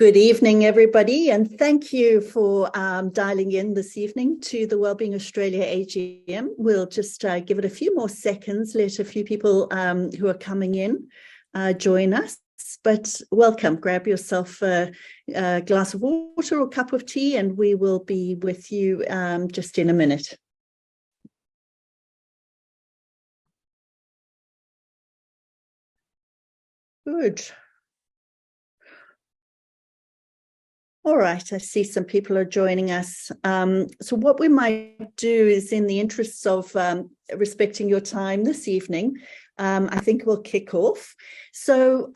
Good evening, everybody, and thank you for dialing in this evening to the Wellbeing Australia AGM. We'll just give it a few more seconds, let a few people who are coming in join us. But welcome, grab yourself a glass of water or cup of tea, and we will be with you just in a minute. Good. All right, I see some people are joining us. So what we might do is, in the interests of respecting your time this evening, I think we'll kick off. So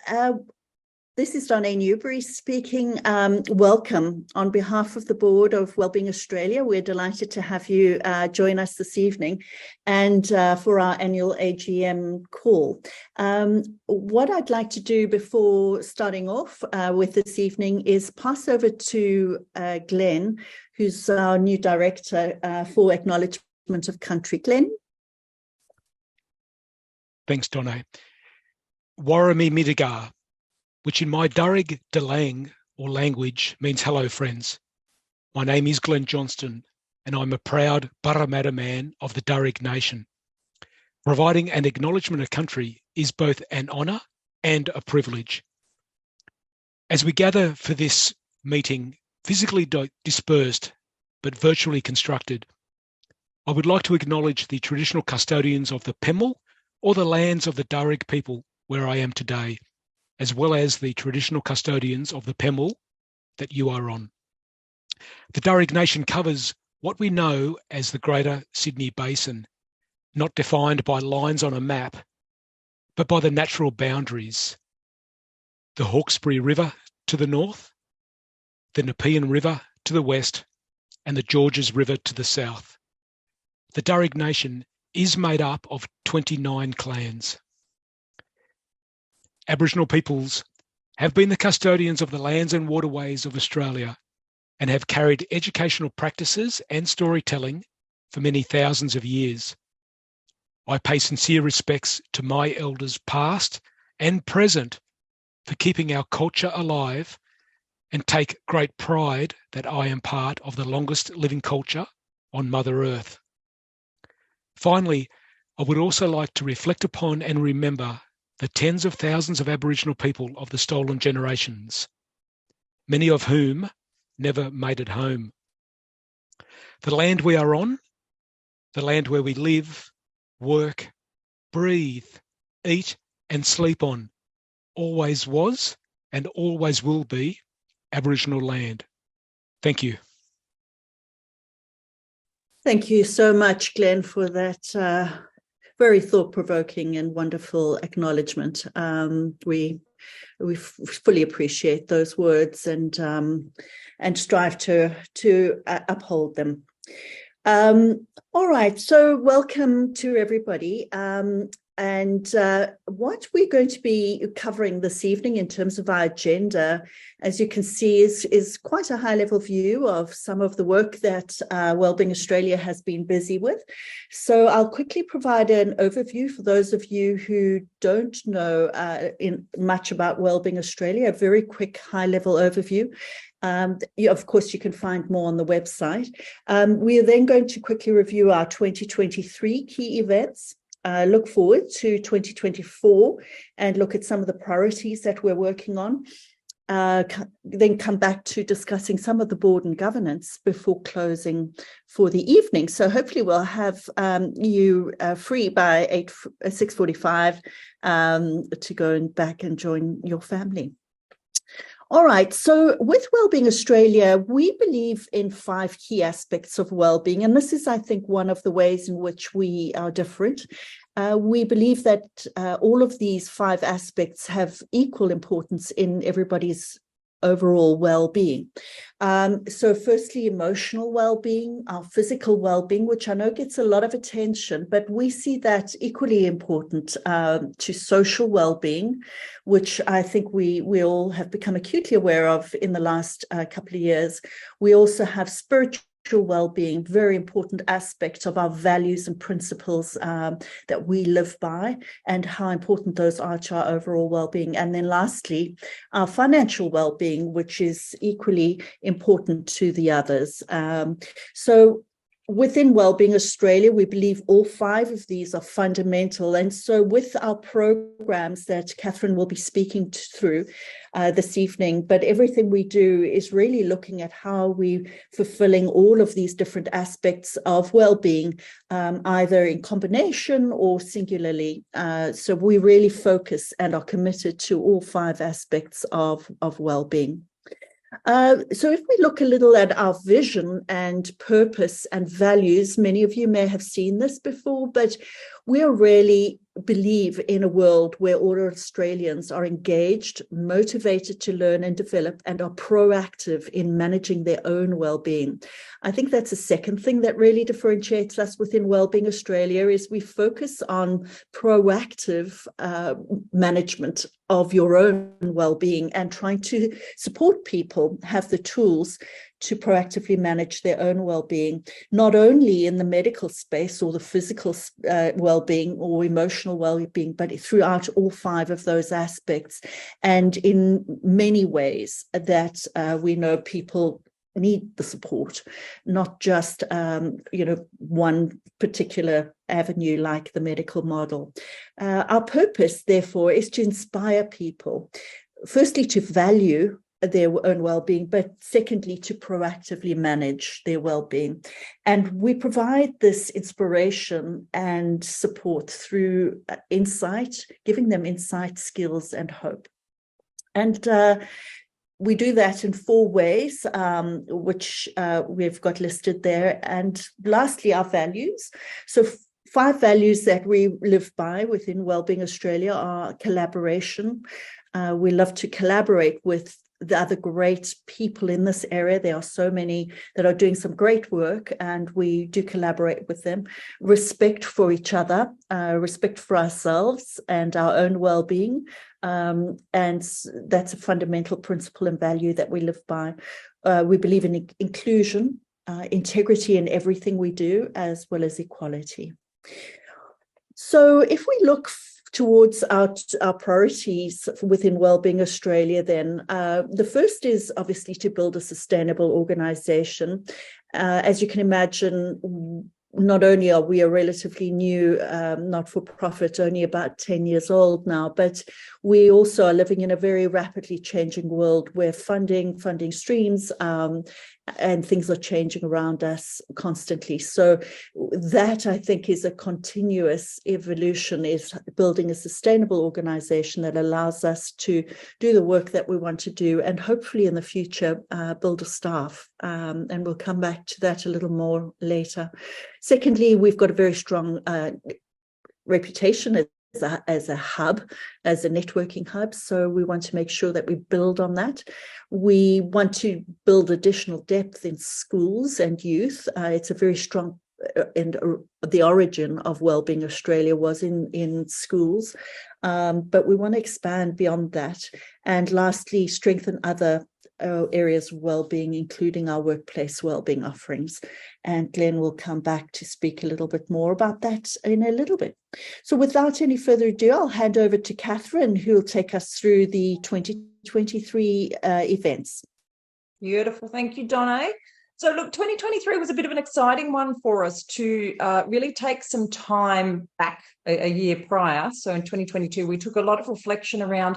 this is Donna Newbury speaking. Welcome on behalf of the board of Wellbeing Australia. We're delighted to have you join us this evening and for our annual AGM call. What I'd like to do before starting off with this evening is pass over to Glenn, who's our new director for Acknowledgement of Country. Glenn? Thanks, Donna. Warami Midigar, which in my Darug Dalang or language means hello friends. My name is Glenn Johnston and I'm a proud Parramatta man of the Darug Nation. Providing an acknowledgement of country is both an honour and a privilege. As we gather for this meeting, physically dispersed but virtually constructed, I would like to acknowledge the traditional custodians of the Pemel or the lands of the Darug people where I am today, as well as the traditional custodians of the Pemel that you are on. The Darug Nation covers what we know as the Greater Sydney Basin, not defined by lines on a map, but by the natural boundaries. The Hawkesbury River to the north, the Nepean River to the west, and the Georges River to the south. The Darug Nation is made up of 29 clans. Aboriginal peoples have been the custodians of the lands and waterways of Australia and have carried educational practices and storytelling for many thousands of years. I pay sincere respects to my elders past and present for keeping our culture alive and take great pride that I am part of the longest living culture on Mother Earth. Finally, I would also like to reflect upon and remember the tens of thousands of Aboriginal people of the stolen generations, many of whom never made it home. The land we are on, the land where we live, work, breathe, eat and sleep on, always was and always will be Aboriginal land. Thank you. Thank you so much, Glenn, for that very thought-provoking and wonderful acknowledgement. We fully appreciate those words and strive to uphold them. All right, so welcome to everybody. And what we're going to be covering this evening in terms of our agenda, as you can see, is quite a high-level view of some of the work that Wellbeing Australia has been busy with. So I'll quickly provide an overview for those of you who don't know much about Wellbeing Australia, a very quick high-level overview. Of course, you can find more on the website. We are then going to quickly review our 2023 key events. Look forward to 2024 and look at some of the priorities that we're working on. Then come back to discussing some of the board and governance before closing for the evening. So hopefully we'll have you free by 6:45 to go back and join your family. All right, so with Wellbeing Australia, we believe in 5 key aspects of wellbeing, and this is, I think, one of the ways in which we are different. We believe that all of these 5 aspects have equal importance in everybody's overall well-being. So firstly, emotional well-being, our physical well-being, which I know gets a lot of attention, but we see that equally important to social well-being, which I think we all have become acutely aware of in the last couple of years. We also have spiritual well-being, very important aspect of our values and principles that we live by, and how important those are to our overall well-being. And then lastly, our financial well-being, which is equally important to the others. So within Wellbeing Australia, we believe all 5 of these are fundamental. And so with our programs that Catherine will be speaking through this evening, but everything we do is really looking at how we fulfilling all of these different aspects of well-being, either in combination or singularly. So we really focus and are committed to all 5 aspects of well-being. So if we look a little at our vision and purpose and values, many of you may have seen this before, but we really believe in a world where all Australians are engaged, motivated to learn and develop, and are proactive in managing their own well-being. I think that's a second thing that really differentiates us within Wellbeing Australia, is we focus on proactive management of your own well-being and trying to support people have the tools to proactively manage their own well-being, not only in the medical space or the physical well-being or emotional well-being, but throughout all 5 of those aspects. And in many ways that we know people need the support, not just one particular avenue like the medical model. Our purpose, therefore, is to inspire people, firstly to value their own well-being, but secondly to proactively manage their well-being. And we provide this inspiration and support through insight, giving them insight, skills, and hope. And we do that in 4 ways, which we've got listed there. And lastly, our values. So 5 values that we live by within Wellbeing Australia are collaboration. We love to collaborate with the other great people in this area. There are so many that are doing some great work, and we do collaborate with them. Respect for each other, respect for ourselves and our own well-being. And that's a fundamental principle and value that we live by. We believe in inclusion, integrity in everything we do, as well as equality. So if we look towards our priorities within Wellbeing Australia, then the first is obviously to build a sustainable organisation. As you can imagine, not only are we a relatively new not-for-profit, only about 10 years old now, but we also are living in a very rapidly changing world where funding streams and things are changing around us constantly. So that, I think, is a continuous evolution, is building a sustainable organization that allows us to do the work that we want to do, and hopefully in the future build a staff. And we'll come back to that a little more later. Secondly, we've got a very strong reputation as a hub, as a networking hub. So we want to make sure that we build on that. We want to build additional depth in schools and youth. It's a very strong, and the origin of Wellbeing Australia was in schools, but we want to expand beyond that. And lastly, strengthen other areas of well-being, including our workplace well-being offerings. And Glenn will come back to speak a little bit more about that in a little bit. So without any further ado, I'll hand over to Catherine, who will take us through the 2023 events. Beautiful. Thank you, Donna. So look, 2023 was a bit of an exciting one for us to really take some time back a year prior. So in 2022, we took a lot of reflection around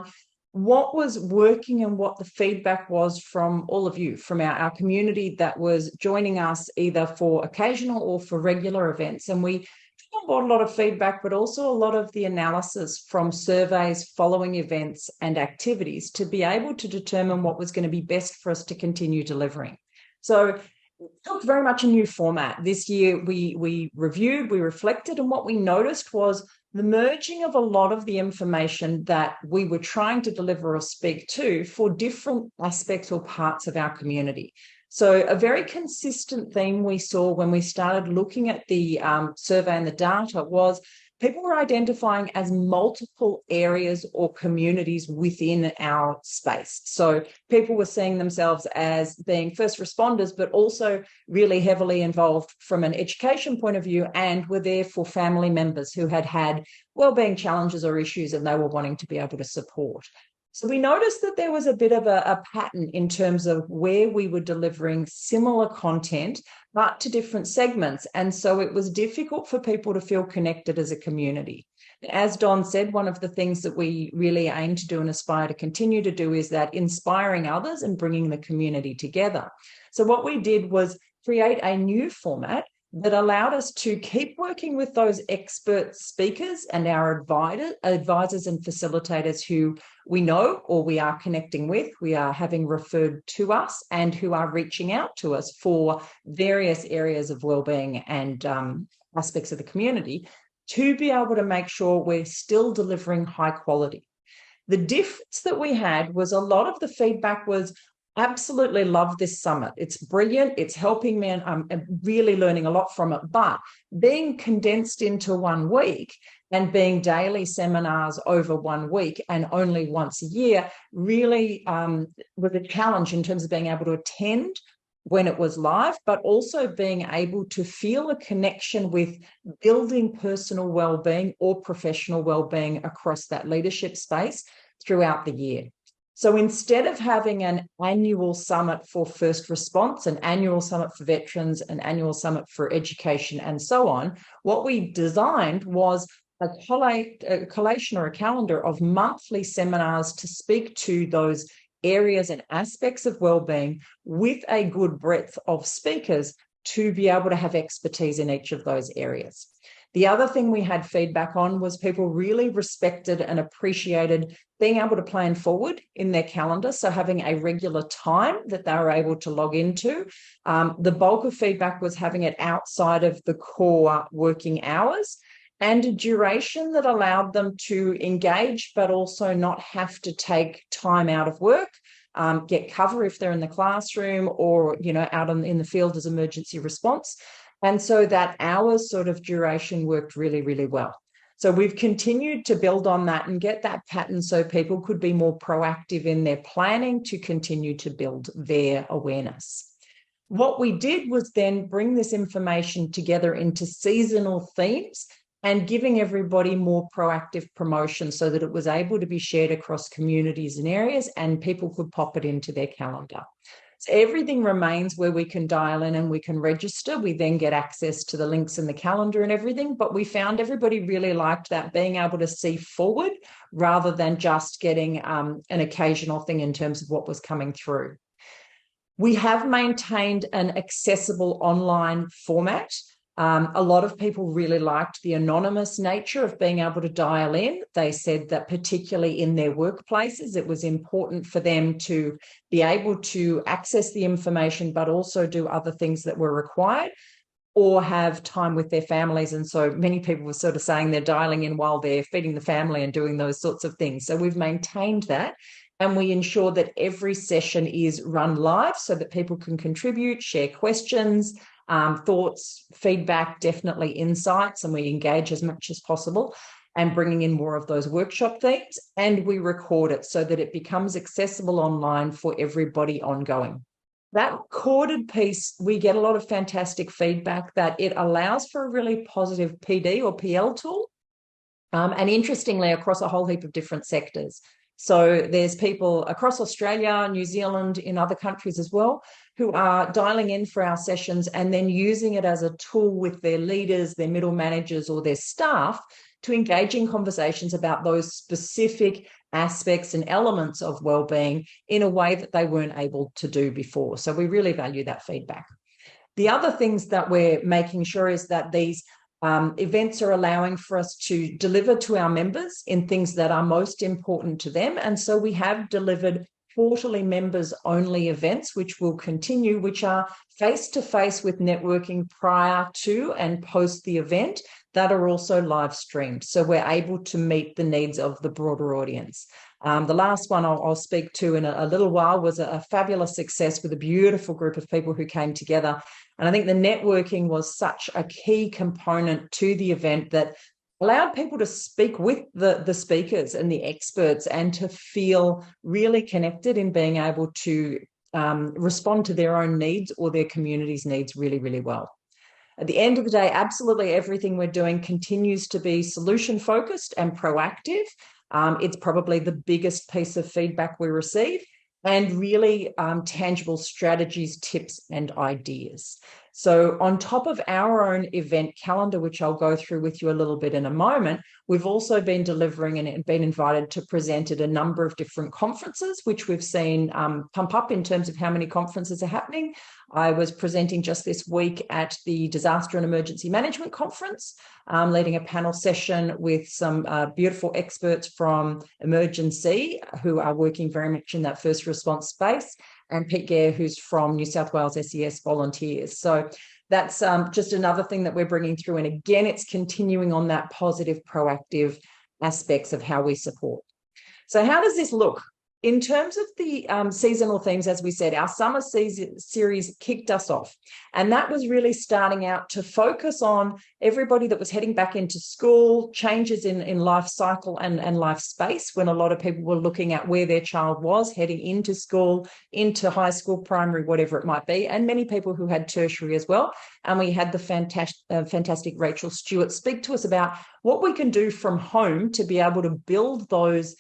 what was working and what the feedback was from all of you, from our community that was joining us either for occasional or for regular events. And we took on board a lot of feedback, but also a lot of the analysis from surveys following events and activities to be able to determine what was going to be best for us to continue delivering. So it took very much a new format. This year we reviewed, we reflected, and what we noticed was the merging of a lot of the information that we were trying to deliver or speak to for different aspects or parts of our community. So a very consistent theme we saw when we started looking at the survey and the data was people were identifying as multiple areas or communities within our space. So people were seeing themselves as being first responders, but also really heavily involved from an education point of view, and were there for family members who had had wellbeing challenges or issues and they were wanting to be able to support. So we noticed that there was a bit of a pattern in terms of where we were delivering similar content, but to different segments. And so it was difficult for people to feel connected as a community. As Don said, one of the things that we really aim to do and aspire to continue to do is that inspiring others and bringing the community together. So what we did was create a new format that allowed us to keep working with those expert speakers and our advisors and facilitators who we know or we are connecting with, we are having referred to us, and who are reaching out to us for various areas of wellbeing and aspects of the community, to be able to make sure we're still delivering high quality. The difference that we had was a lot of the feedback was, absolutely love this summit. It's brilliant. It's helping me, and I'm really learning a lot from it. But being condensed into 1 week and being daily seminars over 1 week and only once a year really was a challenge in terms of being able to attend when it was live, but also being able to feel a connection with building personal wellbeing or professional wellbeing across that leadership space throughout the year. So instead of having an annual summit for first response, an annual summit for veterans, an annual summit for education, and so on, what we designed was a collation or a calendar of monthly seminars to speak to those areas and aspects of wellbeing with a good breadth of speakers to be able to have expertise in each of those areas. The other thing we had feedback on was people really respected and appreciated being able to plan forward in their calendar, so having a regular time that they were able to log into. The bulk of feedback was having it outside of the core working hours, and a duration that allowed them to engage but also not have to take time out of work, get cover if they're in the classroom or out in the field as emergency response. And so that hour's sort of duration worked really, really well. So we've continued to build on that and get that pattern so people could be more proactive in their planning to continue to build their awareness. What we did was then bring this information together into seasonal themes and giving everybody more proactive promotion so that it was able to be shared across communities and areas and people could pop it into their calendar. So everything remains where we can dial in and we can register. We then get access to the links in the calendar and everything, but we found everybody really liked that, being able to see forward rather than just getting an occasional thing in terms of what was coming through. We have maintained an accessible online format. A lot of people really liked the anonymous nature of being able to dial in. They said that particularly in their workplaces, it was important for them to be able to access the information, but also do other things that were required or have time with their families. And so many people were sort of saying they're dialing in while they're feeding the family and doing those sorts of things. So we've maintained that. And we ensure that every session is run live so that people can contribute, share questions, thoughts, feedback, definitely insights, and we engage as much as possible and bringing in more of those workshop themes. And we record it so that it becomes accessible online for everybody ongoing. That recorded piece, we get a lot of fantastic feedback that it allows for a really positive PD or PL tool. And interestingly, across a whole heap of different sectors. So there's people across Australia, New Zealand, in other countries as well, who are dialing in for our sessions and then using it as a tool with their leaders, their middle managers, or their staff to engage in conversations about those specific aspects and elements of wellbeing in a way that they weren't able to do before. So we really value that feedback. The other things that we're making sure is that these events are allowing for us to deliver to our members in things that are most important to them. And so we have delivered quarterly members only events, which will continue, which are face-to-face with networking prior to and post the event that are also live streamed. So we're able to meet the needs of the broader audience. The last one I'll speak to in a little while was a fabulous success with a beautiful group of people who came together. And I think the networking was such a key component to the event that allowed people to speak with the speakers and the experts and to feel really connected in being able to respond to their own needs or their community's needs really, really well. At the end of the day, absolutely everything we're doing continues to be solution-focused and proactive. It's probably the biggest piece of feedback we receive, and really tangible strategies, tips, and ideas. So on top of our own event calendar, which I'll go through with you a little bit in a moment, we've also been delivering and been invited to present at a number of different conferences, which we've seen pump up in terms of how many conferences are happening. I was presenting just this week at the Disaster and Emergency Management Conference, leading a panel session with some beautiful experts from Emergency who are working very much in that first response space, and Pete Gare, who's from New South Wales SES Volunteers. So that's just another thing that we're bringing through. And again, it's continuing on that positive, proactive aspects of how we support. So how does this look? In terms of the seasonal themes, as we said, our summer series kicked us off. And that was really starting out to focus on everybody that was heading back into school, changes in life cycle and life space, when a lot of people were looking at where their child was heading into school, into high school, primary, whatever it might be, and many people who had tertiary as well. And we had the fantastic Rachel Stewart speak to us about what we can do from home to be able to build those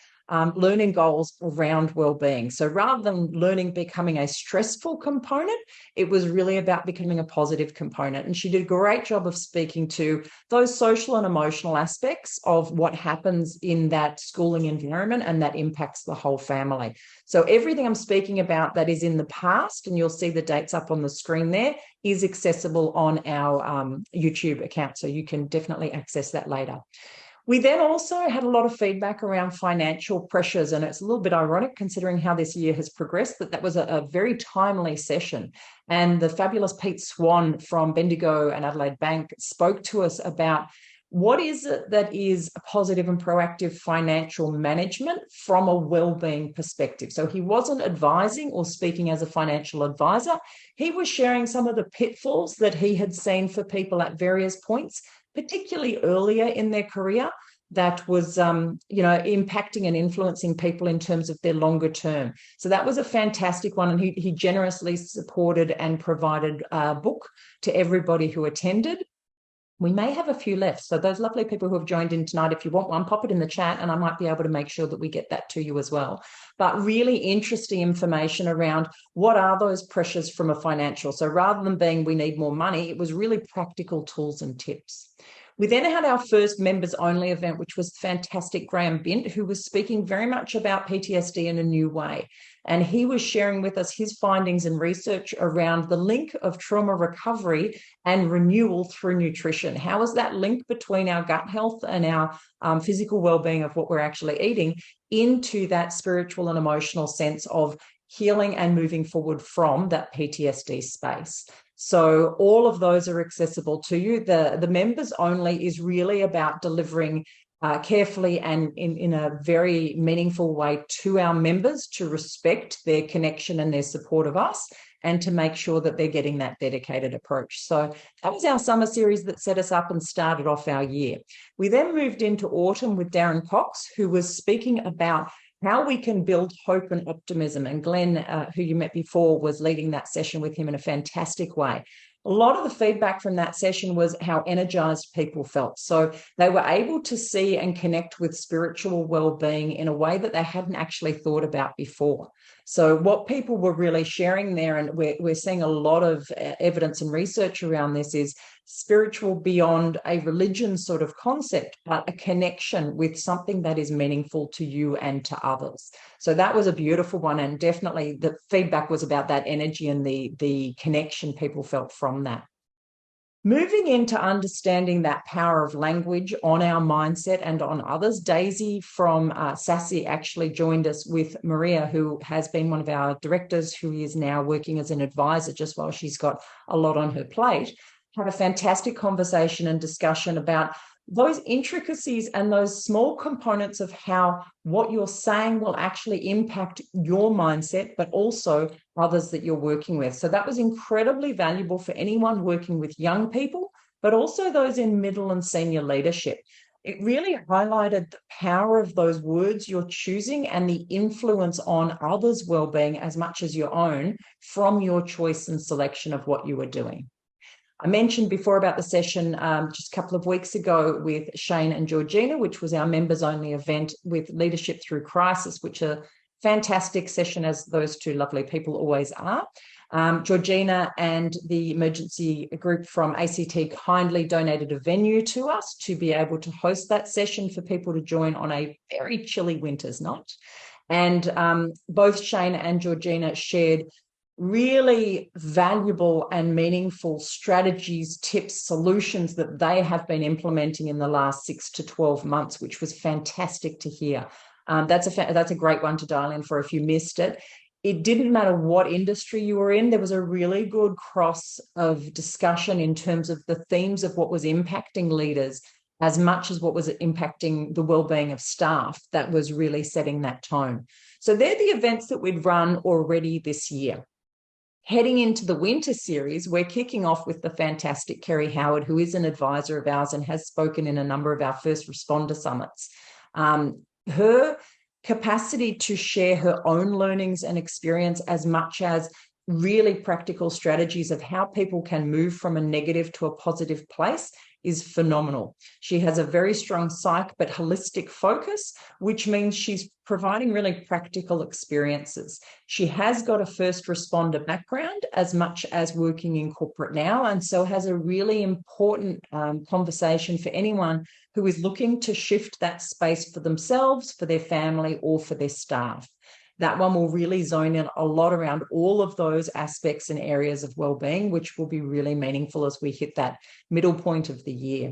learning goals around wellbeing. So rather than learning becoming a stressful component, it was really about becoming a positive component. And she did a great job of speaking to those social and emotional aspects of what happens in that schooling environment, and that impacts the whole family. So everything I'm speaking about that is in the past, and you'll see the dates up on the screen there, is accessible on our YouTube account. So you can definitely access that later. We then also had a lot of feedback around financial pressures, and it's a little bit ironic considering how this year has progressed, that was a very timely session. And the fabulous Pete Swan from Bendigo and Adelaide Bank spoke to us about what is it that is a positive and proactive financial management from a wellbeing perspective. So he wasn't advising or speaking as a financial advisor. He was sharing some of the pitfalls that he had seen for people at various points, particularly earlier in their career, that was impacting and influencing people in terms of their longer term. So that was a fantastic one, and he generously supported and provided a book to everybody who attended. We may have a few left, so those lovely people who have joined in tonight, if you want one, pop it in the chat and I might be able to make sure that we get that to you as well. But really interesting information around what are those pressures from a financial. So rather than being we need more money, it was really practical tools and tips. We then had our first members only event, which was fantastic, Graham Bint, who was speaking very much about PTSD in a new way. And he was sharing with us his findings and research around the link of trauma recovery and renewal through nutrition. How is that link between our gut health and our physical well-being of what we're actually eating into that spiritual and emotional sense of healing and moving forward from that PTSD space? So all of those are accessible to you. The members only is really about delivering carefully and in a very meaningful way to our members, to respect their connection and their support of us, and to make sure that they're getting that dedicated approach. So that was our summer series that set us up and started off our year. We then moved into autumn with Darren Cox, who was speaking about how we can build hope and optimism. And Glenn, who you met before, was leading that session with him in a fantastic way. A lot of the feedback from that session was how energized people felt. So they were able to see and connect with spiritual well-being in a way that they hadn't actually thought about before. So what people were really sharing there, and we're seeing a lot of evidence and research around this, is spiritual beyond a religion sort of concept, but a connection with something that is meaningful to you and to others. So that was a beautiful one, and definitely the feedback was about that energy and the connection people felt from that. Moving into understanding that power of language on our mindset and on others, Daisy from SASI actually joined us with Maria, who has been one of our directors, who is now working as an advisor just while she's got a lot on her plate. Had a fantastic conversation and discussion about those intricacies and those small components of how what you're saying will actually impact your mindset, but also others that you're working with. So that was incredibly valuable for anyone working with young people, but also those in middle and senior leadership. it really highlighted the power of those words you're choosing and the influence on others' well-being as much as your own from your choice and selection of what you were doing. I mentioned before about the session just a couple of weeks ago with Shane and Georgina, which was our members-only event with Leadership Through Crisis, which are fantastic session, as those two lovely people always are. Georgina and the emergency group from ACT kindly donated a venue to us to be able to host that session for people to join on a very chilly winter's night. And both Shane and Georgina shared really valuable and meaningful strategies, tips, solutions that they have been implementing in the last 6 to 12 months, which was fantastic to hear. That's a great one to dial in for if you missed it. It didn't matter what industry you were in. There was a really good cross of discussion in terms of the themes of what was impacting leaders as much as what was impacting the well-being of staff that was really setting that tone. So they're the events that we'd run already this year. Heading into the winter series, we're kicking off with the fantastic Kerry Howard, who is an advisor of ours and has spoken in a number of our first responder summits. Her capacity to share her own learnings and experience as much as really practical strategies of how people can move from a negative to a positive place is phenomenal. She has a very strong psych but holistic focus, which means she's providing really practical experiences. She has got a first responder background as much as working in corporate now, and so has a really important conversation for anyone who is looking to shift that space for themselves, for their family, or for their staff. That one will really zone in a lot around all of those aspects and areas of well-being, which will be really meaningful as we hit that middle point of the year.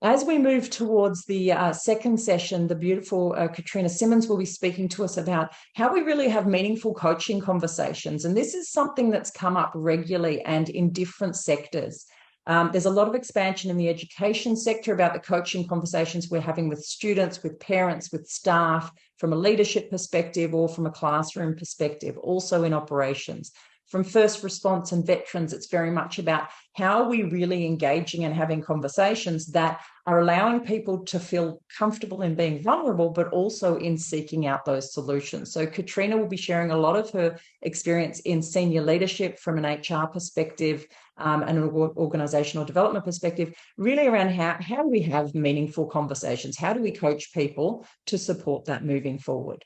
As we move towards the second session, the beautiful Katrina Simmons will be speaking to us about how we really have meaningful coaching conversations. And this is something that's come up regularly and in different sectors. There's a lot of expansion in the education sector about the coaching conversations we're having with students, with parents, with staff, from a leadership perspective or from a classroom perspective, also in operations. From first response and veterans, it's very much about how are we really engaging and having conversations that are allowing people to feel comfortable in being vulnerable, but also in seeking out those solutions. So Katrina will be sharing a lot of her experience in senior leadership from an HR perspective and an organizational development perspective, really around how do we have meaningful conversations? How do we coach people to support that moving forward?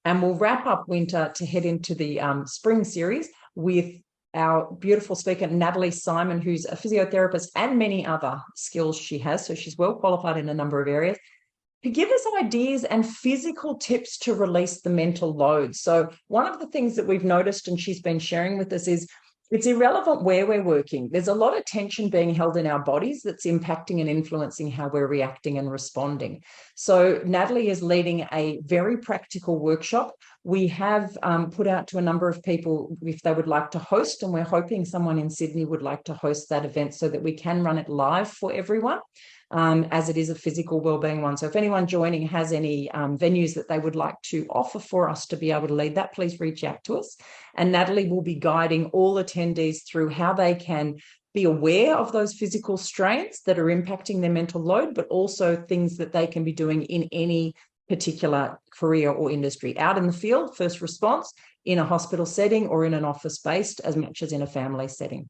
And we'll wrap up winter to head into the spring series with our beautiful speaker, Natalie Simon, who's a physiotherapist and many other skills she has. So she's well qualified in a number of areas, to give us ideas and physical tips to release the mental load. So one of the things that we've noticed and she's been sharing with us is it's irrelevant where we're working. There's a lot of tension being held in our bodies that's impacting and influencing how we're reacting and responding. So Natalie is leading a very practical workshop. We have put out to a number of people if they would like to host, and we're hoping someone in Sydney would like to host that event so that we can run it live for everyone. As it is a physical wellbeing one. So if anyone joining has any venues that they would like to offer for us to be able to lead that, please reach out to us. And Natalie will be guiding all attendees through how they can be aware of those physical strains that are impacting their mental load, but also things that they can be doing in any particular career or industry, out in the field, first response, in a hospital setting, or in an office-based, as much as in a family setting.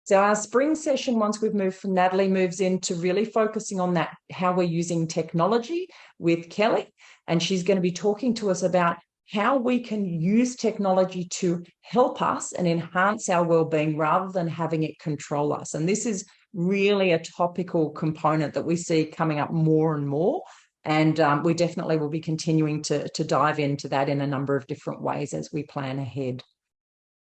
So our spring session, once we've moved from Natalie, moves into really focusing on that, how we're using technology with Kelly. And she's going to be talking to us about how we can use technology to help us and enhance our well-being rather than having it control us. And this is really a topical component that we see coming up more and more. And we definitely will be continuing to dive into that in a number of different ways as we plan ahead.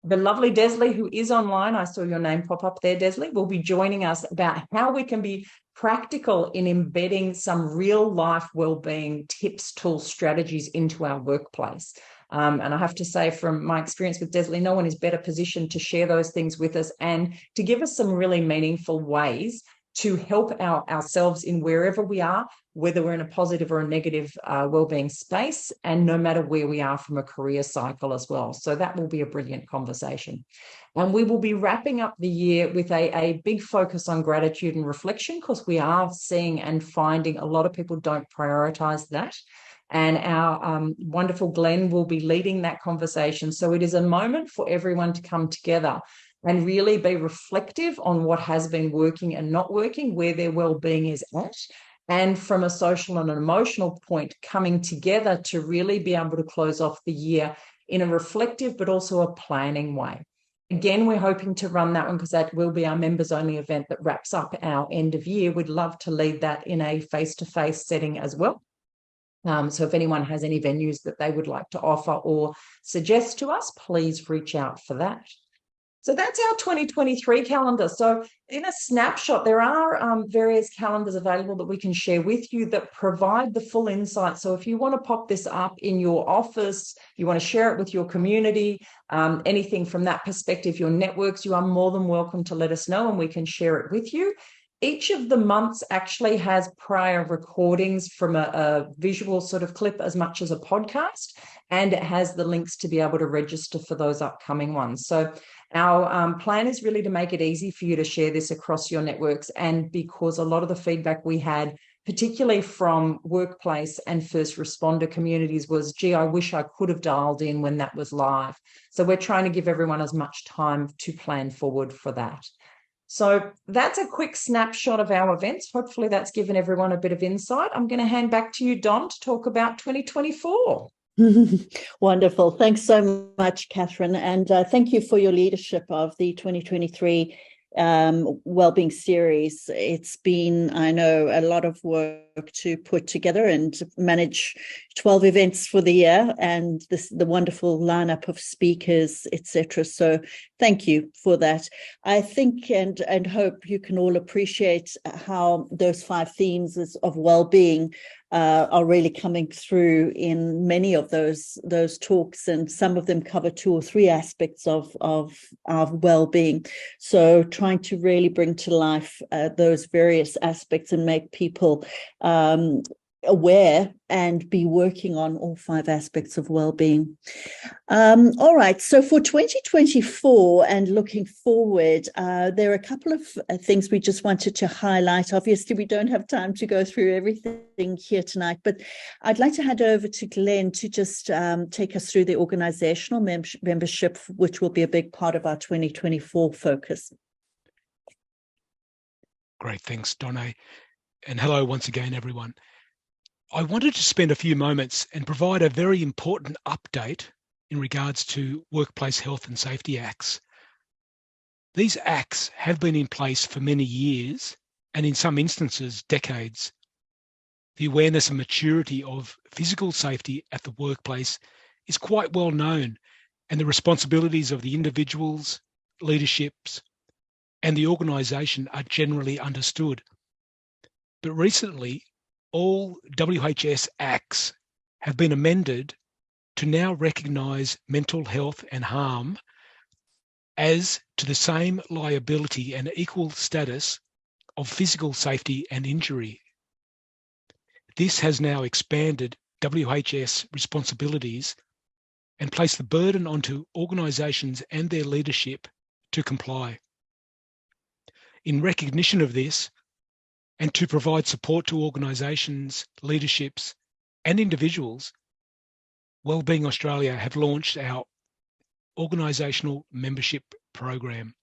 The lovely Desley, who is online, I saw your name pop up there, Desley, will be joining us about how we can be practical in embedding some real life wellbeing tips, tools, strategies into our workplace. And I have to say, from my experience with Desley, no one is better positioned to share those things with us and to give us some really meaningful ways to help ourselves in wherever we are, whether we're in a positive or a negative wellbeing space, and no matter where we are from a career cycle as well. So that will be a brilliant conversation. And we will be wrapping up the year with a big focus on gratitude and reflection, because we are seeing and finding a lot of people don't prioritize that. And our wonderful Glenn will be leading that conversation. So it is a moment for everyone to come together and really be reflective on what has been working and not working, where their well-being is at, and from a social and an emotional point, coming together to really be able to close off the year in a reflective but also a planning way. Again, we're hoping to run that one because that will be our members-only event that wraps up our end of year. We'd love to lead that in a face-to-face setting as well. So if anyone has any venues that they would like to offer or suggest to us, please reach out for that. So that's our 2023 calendar. So in a snapshot, there are various calendars available that we can share with you that provide the full insight. So if you want to pop this up in your office, you want to share it with your community, anything from that perspective, your networks, you are more than welcome to let us know and we can share it with you. Each of the months actually has prior recordings from a visual sort of clip as much as a podcast, and it has the links to be able to register for those upcoming ones. So our plan is really to make it easy for you to share this across your networks, and because a lot of the feedback we had, particularly from workplace and first responder communities, was, gee, I wish I could have dialed in when that was live. So we're trying to give everyone as much time to plan forward for that. So that's a quick snapshot of our events. Hopefully that's given everyone a bit of insight. I'm going to hand back to you, Don, to talk about 2024. Wonderful. Thanks so much, Catherine. And thank you for your leadership of the 2023 Wellbeing series. It's been, I know, a lot of work to put together and manage 12 events for the year, and the wonderful lineup of speakers, etc. So thank you for that. I think and hope you can all appreciate how those 5 themes of well-being are really coming through in many of those talks, and some of them cover 2 or 3 aspects of well-being. So trying to really bring to life those various aspects and make people aware and be working on all 5 aspects of well-being. All right, so for 2024 and looking forward, there are a couple of things we just wanted to highlight. Obviously, we don't have time to go through everything here tonight, but I'd like to hand over to Glenn to just take us through the organizational membership, which will be a big part of our 2024 focus. Great, thanks, Donna. And hello once again, everyone. I wanted to spend a few moments and provide a very important update in regards to Workplace Health and Safety Acts. These acts have been in place for many years, and in some instances, decades. The awareness and maturity of physical safety at the workplace is quite well known, and the responsibilities of the individuals, leaderships, and the organisation are generally understood. But recently, all WHS acts have been amended to now recognise mental health and harm as to the same liability and equal status of physical safety and injury. This has now expanded WHS responsibilities and placed the burden onto organisations and their leadership to comply. In recognition of this, and to provide support to organisations, leaderships and individuals, Wellbeing Australia have launched our organisational membership program.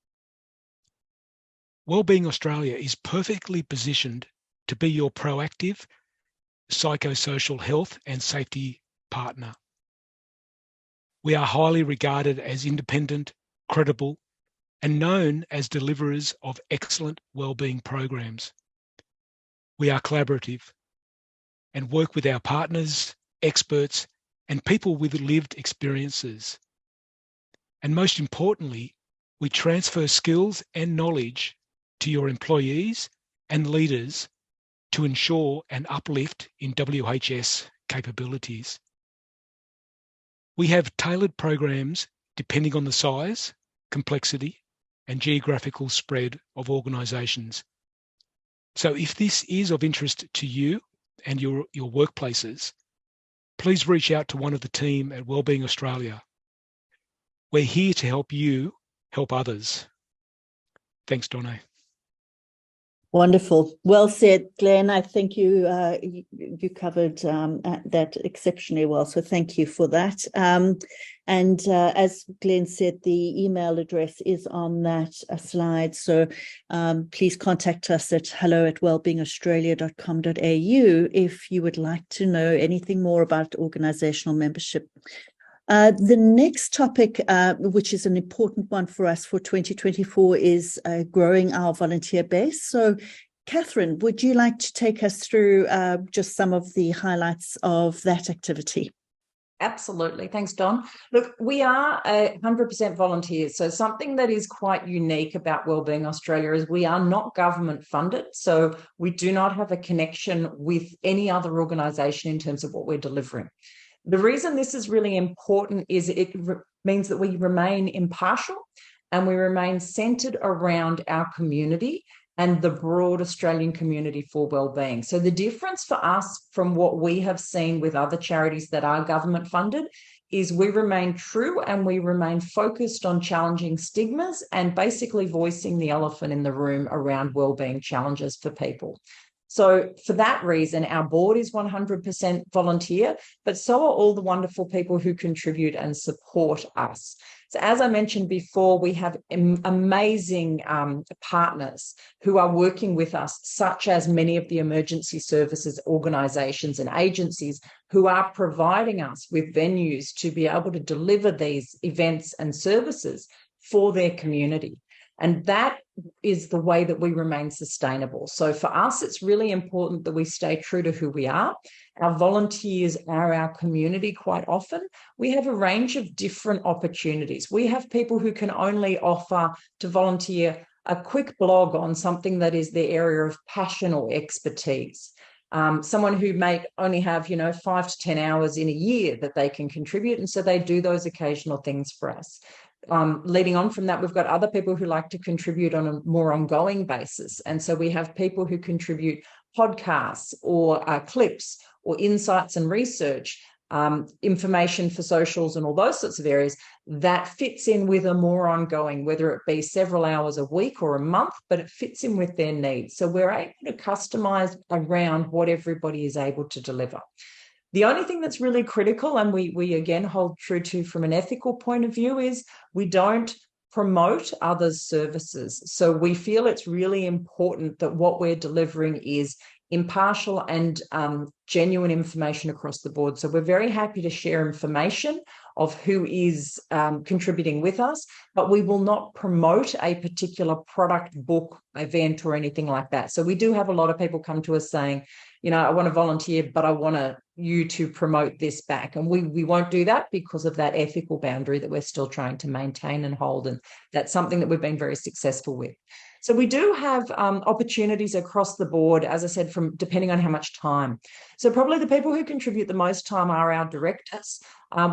Wellbeing Australia is perfectly positioned to be your proactive psychosocial health and safety partner. We are highly regarded as independent, credible, and known as deliverers of excellent wellbeing programs. We are collaborative and work with our partners, experts, and people with lived experiences. And most importantly, we transfer skills and knowledge to your employees and leaders to ensure an uplift in WHS capabilities. We have tailored programs depending on the size, complexity, and geographical spread of organisations. So if this is of interest to you and your workplaces, please reach out to one of the team at Wellbeing Australia. We're here to help you help others. Thanks, Donna. Wonderful. Well said, Glenn. I think you covered that exceptionally well. So thank you for that. And as Glenn said, the email address is on that slide. So please contact us at hello@wellbeingaustralia.com.au if you would like to know anything more about organizational membership. The next topic, which is an important one for us for 2024, is growing our volunteer base. So, Catherine, would you like to take us through just some of the highlights of that activity? Absolutely. Thanks, Don. Look, we are 100% volunteers. So something that is quite unique about Wellbeing Australia is we are not government funded. So we do not have a connection with any other organisation in terms of what we're delivering. The reason this is really important is it means that we remain impartial and we remain centred around our community and the broad Australian community for wellbeing. So the difference for us from what we have seen with other charities that are government funded is we remain true and we remain focused on challenging stigmas and basically voicing the elephant in the room around wellbeing challenges for people. So for that reason, our board is 100% volunteer, but so are all the wonderful people who contribute and support us. So as I mentioned before, we have amazing partners who are working with us, such as many of the emergency services organisations and agencies who are providing us with venues to be able to deliver these events and services for their community. And that is the way that we remain sustainable. So for us, it's really important that we stay true to who we are. Our volunteers are our community quite often. We have a range of different opportunities. We have people who can only offer to volunteer a quick blog on something that is their area of passion or expertise. Someone who may only have, 5 to 10 hours in a year that they can contribute. And so they do those occasional things for us. Leading on from that, we've got other people who like to contribute on a more ongoing basis. And so we have people who contribute podcasts or clips or insights and research, information for socials and all those sorts of areas that fits in with a more ongoing, whether it be several hours a week or a month, but it fits in with their needs. So we're able to customize around what everybody is able to deliver. The only thing that's really critical, and we again hold true to from an ethical point of view, is we don't promote others' services. So we feel it's really important that what we're delivering is impartial and genuine information across the board. So we're very happy to share information of who is contributing with us, but we will not promote a particular product, book, event, or anything like that. So we do have a lot of people come to us saying, I want to volunteer, but I want you to promote this back. And we won't do that because of that ethical boundary that we're still trying to maintain and hold. And that's something that we've been very successful with. So we do have opportunities across the board, as I said, from depending on how much time. So probably the people who contribute the most time are our directors.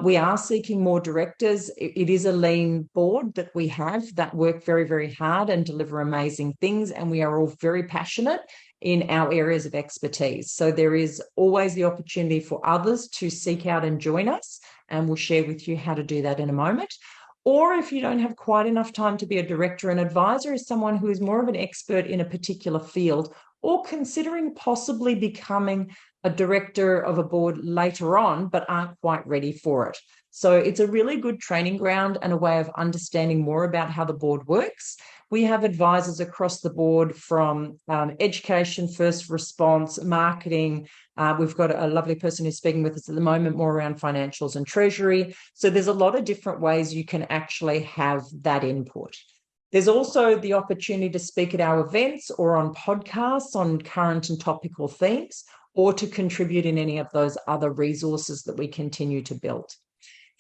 We are seeking more directors. It is a lean board that we have that work very, very hard and deliver amazing things. And we are all very passionate in our areas of expertise. So there is always the opportunity for others to seek out and join us. And we'll share with you how to do that in a moment. Or if you don't have quite enough time to be a director, and advisor is someone who is more of an expert in a particular field or considering possibly becoming a director of a board later on, but aren't quite ready for it. So it's a really good training ground and a way of understanding more about how the board works. We have advisors across the board from education, first response, marketing. We've got a lovely person who's speaking with us at the moment, more around financials and treasury. So there's a lot of different ways you can actually have that input. There's also the opportunity to speak at our events or on podcasts on current and topical themes, or to contribute in any of those other resources that we continue to build.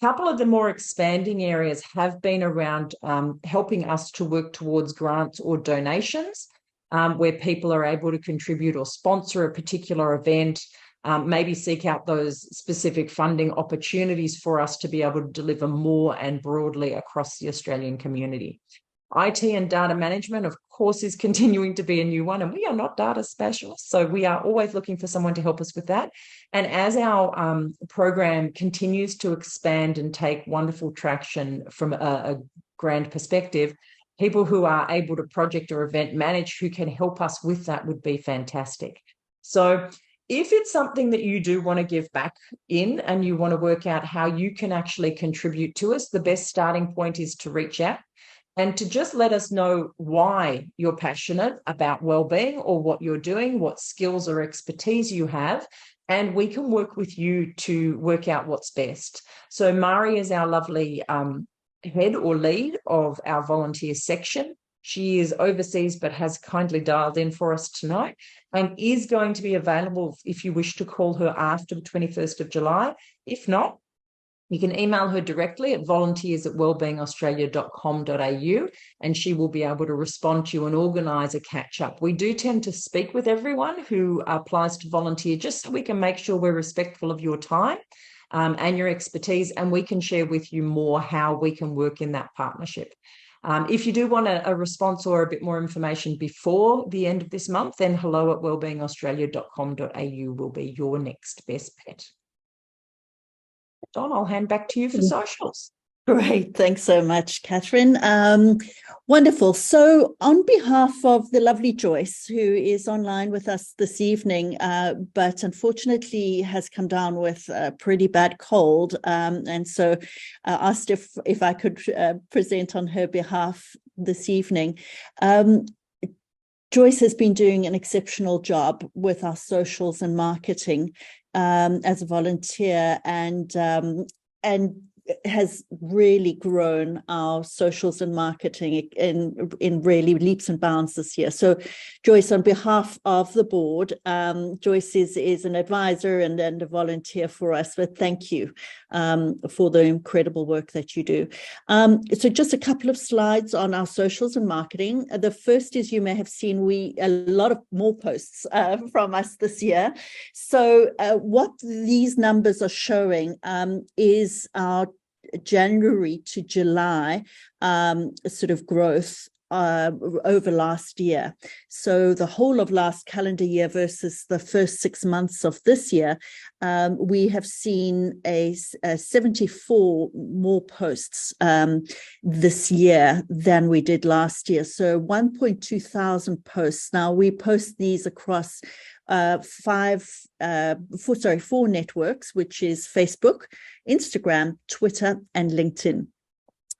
A couple of the more expanding areas have been around helping us to work towards grants or donations, where people are able to contribute or sponsor a particular event, maybe seek out those specific funding opportunities for us to be able to deliver more and broadly across the Australian community. IT and data management, of course, is continuing to be a new one, and we are not data specialists, so we are always looking for someone to help us with that. And as our program continues to expand and take wonderful traction from a grand perspective, people who are able to project or event manage who can help us with that would be fantastic. So if it's something that you do want to give back in and you want to work out how you can actually contribute to us, the best starting point is to reach out and to just let us know why you're passionate about wellbeing or what you're doing, what skills or expertise you have, and we can work with you to work out what's best. So Mari is our lovely head or lead of our volunteer section. She is overseas but has kindly dialed in for us tonight and is going to be available if you wish to call her after the 21st of July. If not, you can email her directly at volunteers@wellbeingaustralia.com.au and she will be able to respond to you and organise a catch-up. We do tend to speak with everyone who applies to volunteer just so we can make sure we're respectful of your time and your expertise, and we can share with you more how we can work in that partnership. If you do want a response or a bit more information before the end of this month, then hello@wellbeingaustralia.com.au will be your next best bet. Don, I'll hand back to you for socials. Great. Thanks so much, Catherine. Wonderful. So on behalf of the lovely Joyce, who is online with us this evening, but unfortunately has come down with a pretty bad cold, and so asked if I could present on her behalf this evening. Joyce has been doing an exceptional job with our socials and marketing as a volunteer, and has really grown our socials and marketing in really leaps and bounds this year. So Joyce, on behalf of the board, Joyce is an advisor and a volunteer for us, but thank you for the incredible work that you do. So just a couple of slides on our socials and marketing. The first is, you may have seen a lot of more posts from us this year. So what these numbers are showing is our January to July sort of growth over last year. So the whole of last calendar year versus the first 6 months of this year, we have seen a 74 more posts this year than we did last year. So 1.2 thousand posts. Now we post these across four networks, which is Facebook, Instagram, Twitter, and LinkedIn.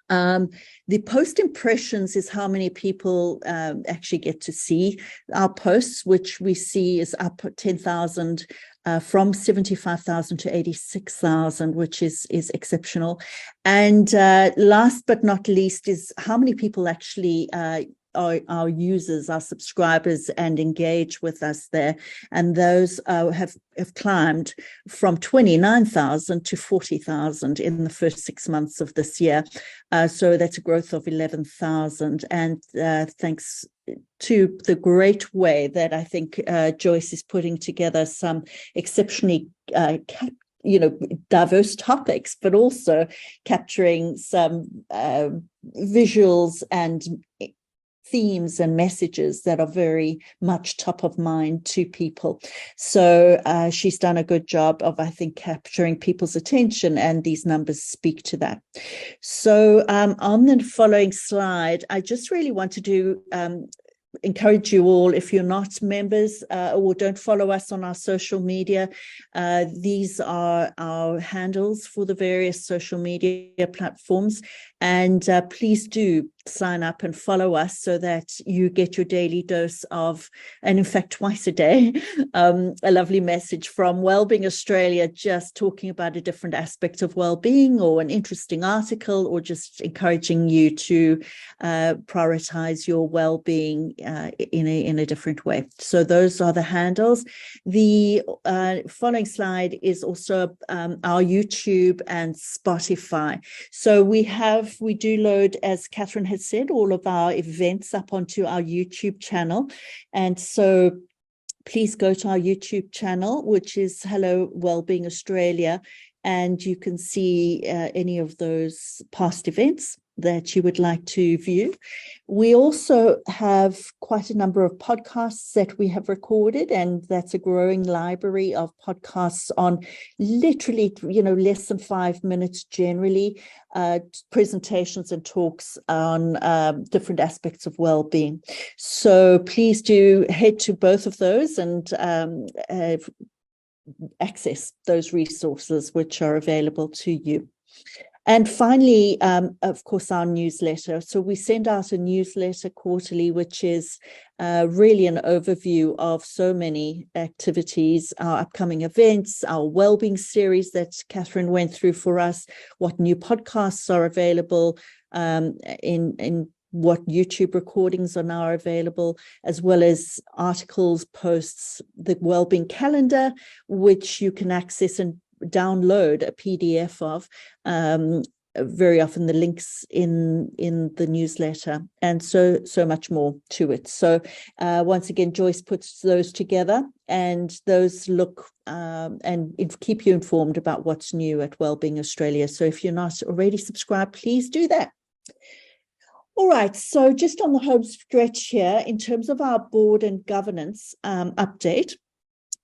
The post impressions is how many people actually get to see our posts, which we see is up 10,000 from 75,000 to 86,000, which is exceptional. And last but not least is how many people actually are our users, our subscribers, and engage with us there. And those have climbed from 29,000 to 40,000 in the first 6 months of this year. So that's a growth of 11,000. And thanks to the great way that I think Joyce is putting together some exceptionally diverse topics, but also capturing some visuals and themes and messages that are very much top of mind to people. So she's done a good job of, I think, capturing people's attention, and these numbers speak to that. So on the following slide, I just really want to do encourage you all, if you're not members or don't follow us on our social media, these are our handles for the various social media platforms, and please do sign up and follow us so that you get your daily dose of, and in fact twice a day, a lovely message from Wellbeing Australia, just talking about a different aspect of wellbeing or an interesting article, or just encouraging you to prioritize your wellbeing in a different way. So those are the handles. The following slide is also our YouTube and Spotify. So we do load, as Catherine has said, all of our events up onto our YouTube channel. And so please go to our YouTube channel, which is Hello Wellbeing Australia. and you can see any of those past events that you would like to view. We also have quite a number of podcasts that we have recorded, and that's a growing library of podcasts on literally, less than 5 minutes generally, presentations and talks on different aspects of well-being. So please do head to both of those and access those resources which are available to you. And finally, of course, our newsletter. So we send out a newsletter quarterly, which is really an overview of so many activities, our upcoming events, our wellbeing series that Catherine went through for us, what new podcasts are available, in what YouTube recordings are now available, as well as articles, posts, the wellbeing calendar, which you can access and download a PDF of. Very often the links in the newsletter, and so much more to it. So once again, Joyce puts those together, and those look and keep you informed about what's new at Wellbeing Australia. So if you're not already subscribed, please do that. All right, so just on the home stretch here, in terms of our board and governance update,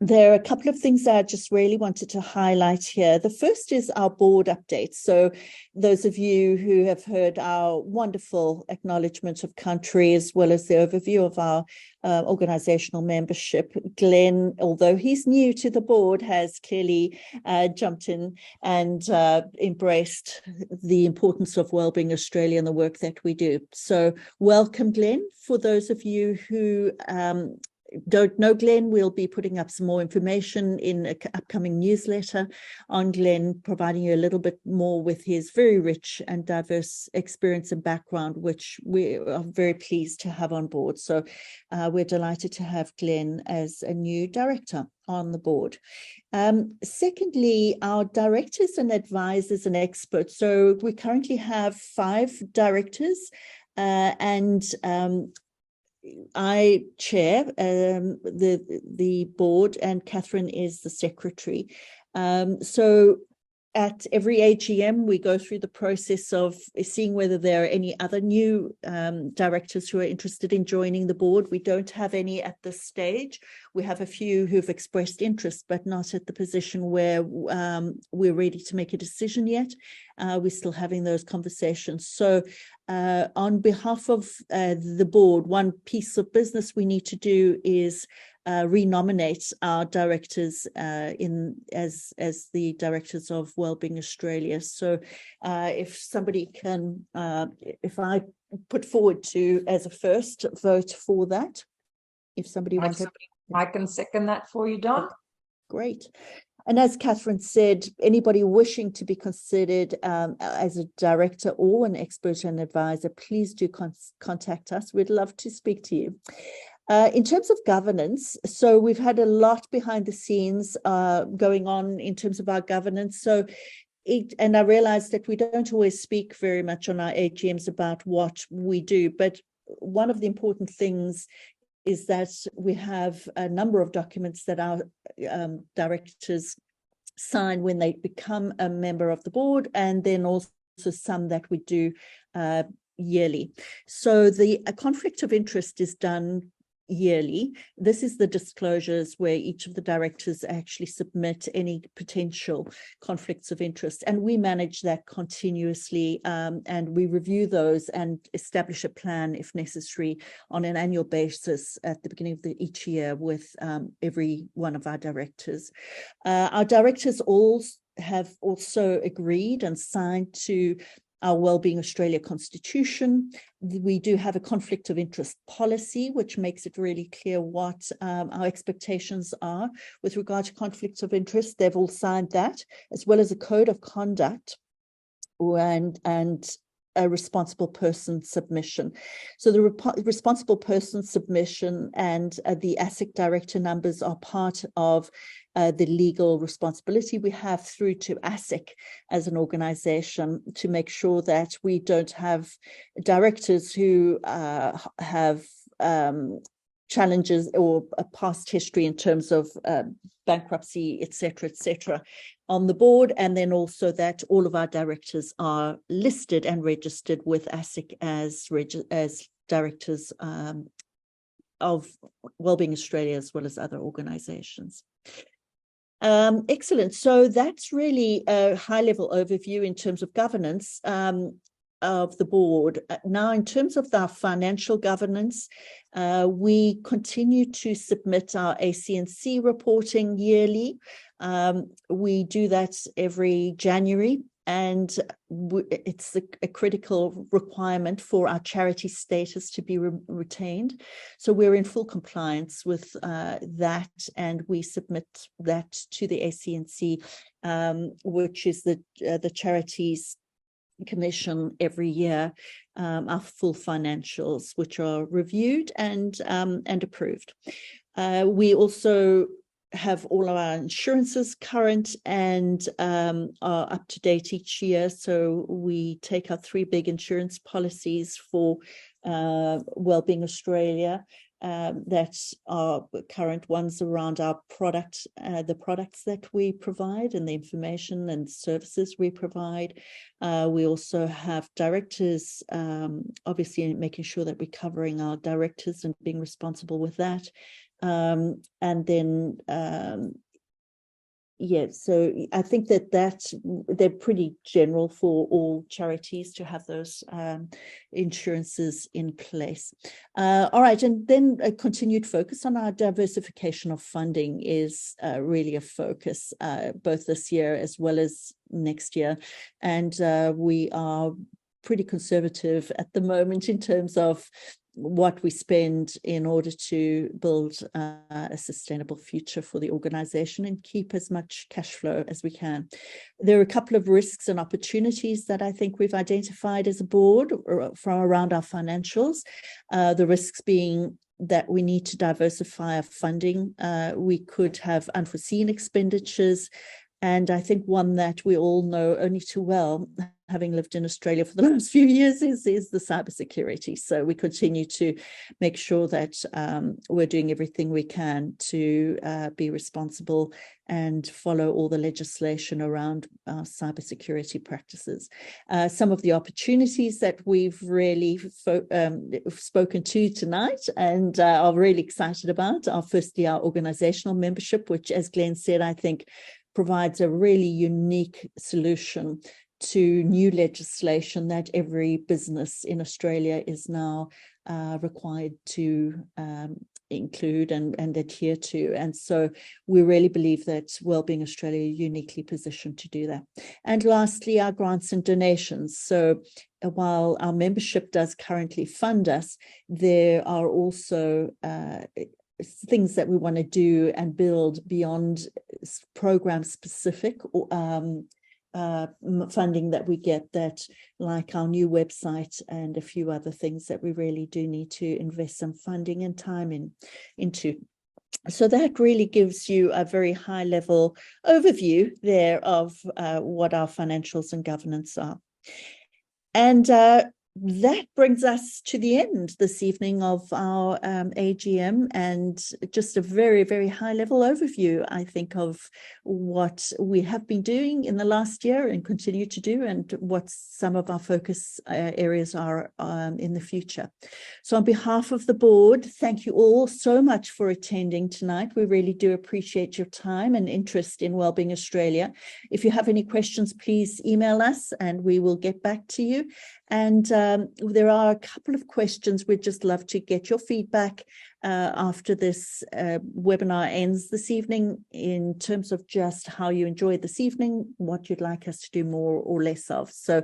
there are a couple of things that I just really wanted to highlight here. The first is our board update. So those of you who have heard our wonderful acknowledgement of country, as well as the overview of our organizational membership, Glenn, although he's new to the board, has clearly jumped in and embraced the importance of Wellbeing Australia and the work that we do. So welcome, Glenn. For those of you who don't know Glenn, we'll be putting up some more information in an upcoming newsletter on Glenn, providing you a little bit more with his very rich and diverse experience and background, which we are very pleased to have on board. So we're delighted to have Glenn as a new director on the board. Secondly, our directors and advisors and experts. So we currently have 5 directors and I chair the board, and Catherine is the secretary. So at every AGM, we go through the process of seeing whether there are any other new directors who are interested in joining the board. We don't have any at this stage. We have a few who've expressed interest, but not at the position where we're ready to make a decision yet. We're still having those conversations. So on behalf of the board, one piece of business we need to do is renominate our directors as the directors of Wellbeing Australia. So if somebody can, if I put forward to as a first vote for that, if somebody wants to. I can second that for you, Don. Great. And as Catherine said, anybody wishing to be considered as a director or an expert and advisor, please do contact us. We'd love to speak to you. In terms of governance, so we've had a lot behind the scenes going on in terms of our governance. So, and I realize that we don't always speak very much on our AGMs about what we do, but one of the important things is that we have a number of documents that our directors sign when they become a member of the board, and then also some that we do yearly. So the conflict of interest is done yearly. This is the disclosures where each of the directors actually submit any potential conflicts of interest, and we manage that continuously, and we review those and establish a plan if necessary on an annual basis at the beginning of each year with every one of our directors. Our directors all have also agreed and signed to our Wellbeing Australia Constitution. We do have a conflict of interest policy, which makes it really clear what our expectations are with regard to conflicts of interest. They've all signed that, as well as a code of conduct and a responsible person submission. So the responsible person submission and the ASIC director numbers are part of the legal responsibility we have through to ASIC as an organization to make sure that we don't have directors who have challenges or a past history in terms of bankruptcy, et cetera, on the board, and then also that all of our directors are listed and registered with ASIC as directors of Wellbeing Australia, as well as other organisations. Excellent. So that's really a high-level overview in terms of governance of the board. Now, in terms of our financial governance, we continue to submit our AC&C reporting yearly. We do that every January, and it's a critical requirement for our charity status to be retained. So we're in full compliance with that, and we submit that to the AC&C, which is the Charities Commission every year, our full financials, which are reviewed and approved. We also have all of our insurances current and are up to date each year. So we take our 3 big insurance policies for Wellbeing Australia that are current ones around our product, the products that we provide and the information and services we provide. We also have directors, obviously making sure that we're covering our directors and being responsible with that. And then, yeah, so I think that they're pretty general for all charities to have those insurances in place. All right, and then a continued focus on our diversification of funding is really a focus, both this year as well as next year. And we are pretty conservative at the moment in terms of what we spend in order to build a sustainable future for the organization and keep as much cash flow as we can. There are a couple of risks and opportunities that I think we've identified as a board from around our financials. The risks being that we need to diversify our funding. We could have unforeseen expenditures. And I think one that we all know only too well, having lived in Australia for the last few years, is the cybersecurity. So we continue to make sure that we're doing everything we can to be responsible and follow all the legislation around our cybersecurity practices. Some of the opportunities that we've really spoken to tonight and are really excited about are firstly our organizational membership, which, as Glenn said, I think provides a really unique solution to new legislation that every business in Australia is now required to include and adhere to. And so we really believe that Wellbeing Australia is uniquely positioned to do that. And lastly, our grants and donations. So while our membership does currently fund us, there are also things that we want to do and build beyond program specific funding that we get, that like our new website and a few other things that we really do need to invest some funding and time into. So that really gives you a very high level overview there of what our financials and governance are. And that brings us to the end this evening of our AGM, and just a very, very high level overview, I think, of what we have been doing in the last year and continue to do, and what some of our focus areas are in the future. So on behalf of the board, thank you all so much for attending tonight. We really do appreciate your time and interest in Wellbeing Australia. If you have any questions, please email us and we will get back to you. And there are a couple of questions. We'd just love to get your feedback after this webinar ends this evening, in terms of just how you enjoyed this evening, what you'd like us to do more or less of. So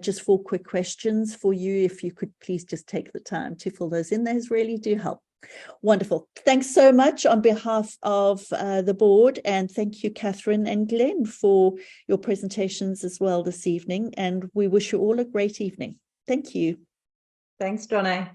just 4 quick questions for you. If you could please just take the time to fill those in, those really do help. Wonderful. Thanks so much on behalf of the board, and thank you, Catherine and Glenn, for your presentations as well this evening, and we wish you all a great evening. Thank you. Thanks, Donna.